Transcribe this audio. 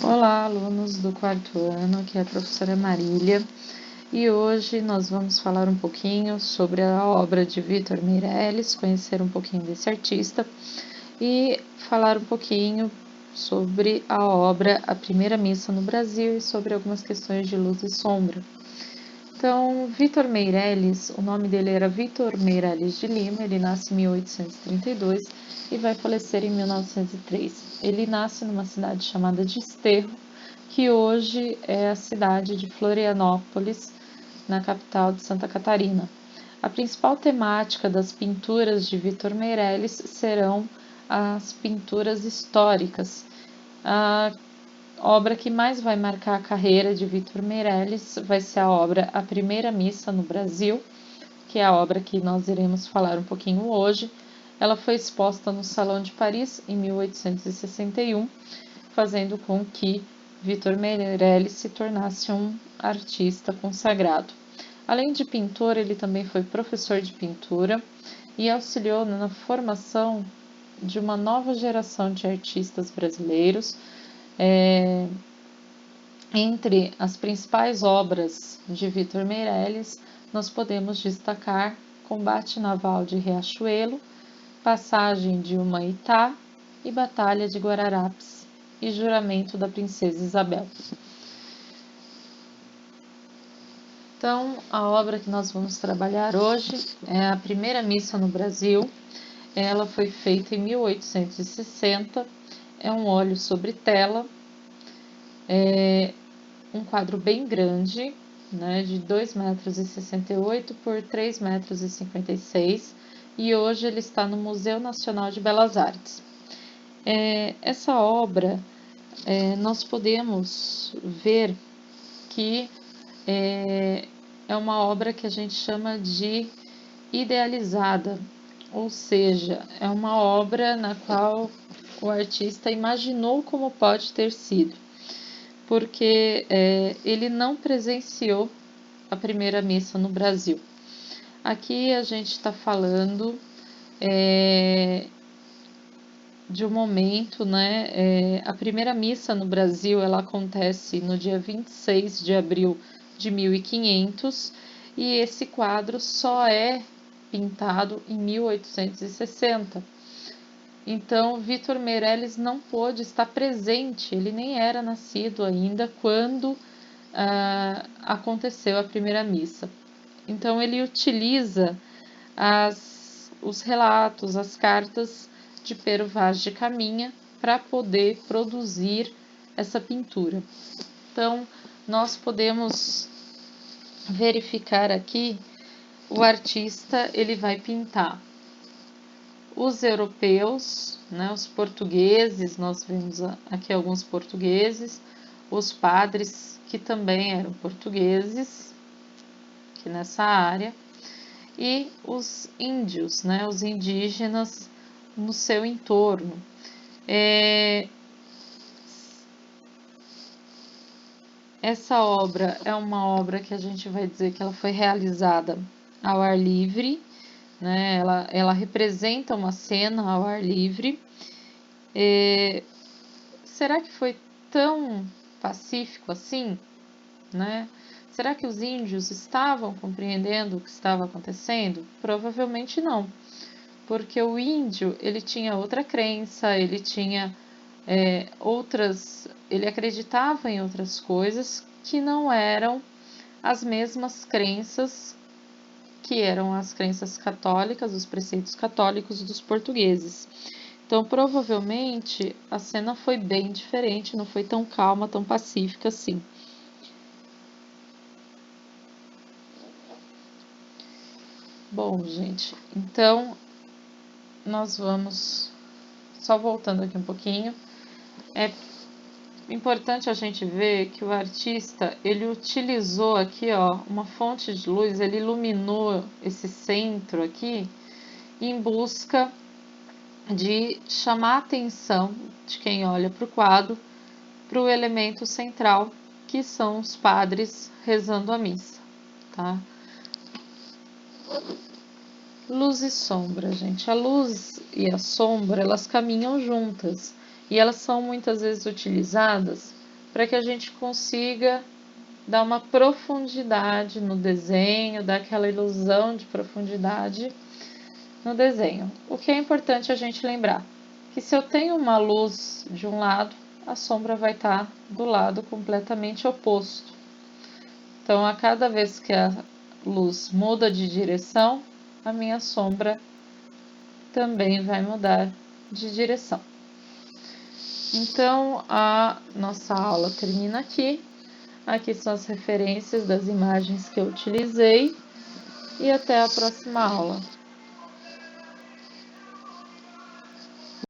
Olá, alunos do quarto ano, aqui é a professora Marília e hoje nós vamos falar um pouquinho sobre a obra de Vítor Meirelles, conhecer um pouquinho desse artista e falar um pouquinho sobre a obra A Primeira Missa no Brasil e sobre algumas questões de luz e sombra. Então, Vítor Meirelles, o nome dele era Vítor Meirelles de Lima, ele nasce em 1832 e vai falecer em 1903. Ele nasce numa cidade chamada Desterro, que hoje é a cidade de Florianópolis, na capital de Santa Catarina. A principal temática das pinturas de Vítor Meirelles serão as pinturas históricas. A obra que mais vai marcar a carreira de Vítor Meirelles vai ser a obra A Primeira Missa no Brasil, que é a obra que nós iremos falar um pouquinho hoje. Ela foi exposta no Salão de Paris em 1861, fazendo com que Vítor Meirelles se tornasse um artista consagrado. Além de pintor, ele também foi professor de pintura e auxiliou na formação de uma nova geração de artistas brasileiros. Entre as principais obras de Vítor Meirelles, nós podemos destacar Combate Naval de Riachuelo, Passagem de Humaitá e Batalha de Guararapes e Juramento da Princesa Isabel. Então, a obra que nós vamos trabalhar hoje é A Primeira Missa no Brasil. Ela foi feita em 1860, é um óleo sobre tela, um quadro bem grande, né, de 2,68 metros por 3,56 metros, e hoje ele está no Museu Nacional de Belas Artes. Essa obra, nós podemos ver que é uma obra que a gente chama de idealizada, ou seja, é uma obra na qual o artista imaginou como pode ter sido, porque ele não presenciou a primeira missa no Brasil. Aqui a gente está falando de um momento, né? A primeira missa no Brasil ela acontece no dia 26 de abril de 1500 e esse quadro só é pintado em 1860. Então, Vítor Meirelles não pôde estar presente, ele nem era nascido ainda quando aconteceu a primeira missa. Então, ele utiliza os relatos, as cartas de Pero Vaz de Caminha para poder produzir essa pintura. Então, nós podemos verificar aqui o artista, ele vai pintar os europeus, né, os portugueses, nós vemos aqui alguns portugueses, os padres que também eram portugueses, aqui nessa área, e os índios, né, os indígenas no seu entorno. Essa obra é uma obra que a gente vai dizer que ela foi realizada ao ar livre, né? Ela representa uma cena ao ar livre. Será que foi tão pacífico assim, né? Será que os índios estavam compreendendo o que estava acontecendo? Provavelmente não, porque o índio ele tinha outra crença, ele tinha ele acreditava em outras coisas que não eram as mesmas crenças que eram as crenças católicas, os preceitos católicos dos portugueses. Então, provavelmente, a cena foi bem diferente, não foi tão calma, tão pacífica assim. Bom, gente, então, nós vamos, só voltando aqui um pouquinho, é importante a gente ver que o artista, ele utilizou aqui, ó, uma fonte de luz, ele iluminou esse centro aqui em busca de chamar a atenção de quem olha para o quadro para o elemento central, que são os padres rezando a missa, tá? Luz e sombra, gente. A luz e a sombra, elas caminham juntas e elas são muitas vezes utilizadas para que a gente consiga dar uma profundidade no desenho, dar aquela ilusão de profundidade no desenho. O que é importante a gente lembrar? Que se eu tenho uma luz de um lado, a sombra vai estar do lado completamente oposto. Então, a cada vez que a luz muda de direção, a minha sombra também vai mudar de direção. Então, a nossa aula termina aqui. Aqui são as referências das imagens que eu utilizei e até a próxima aula.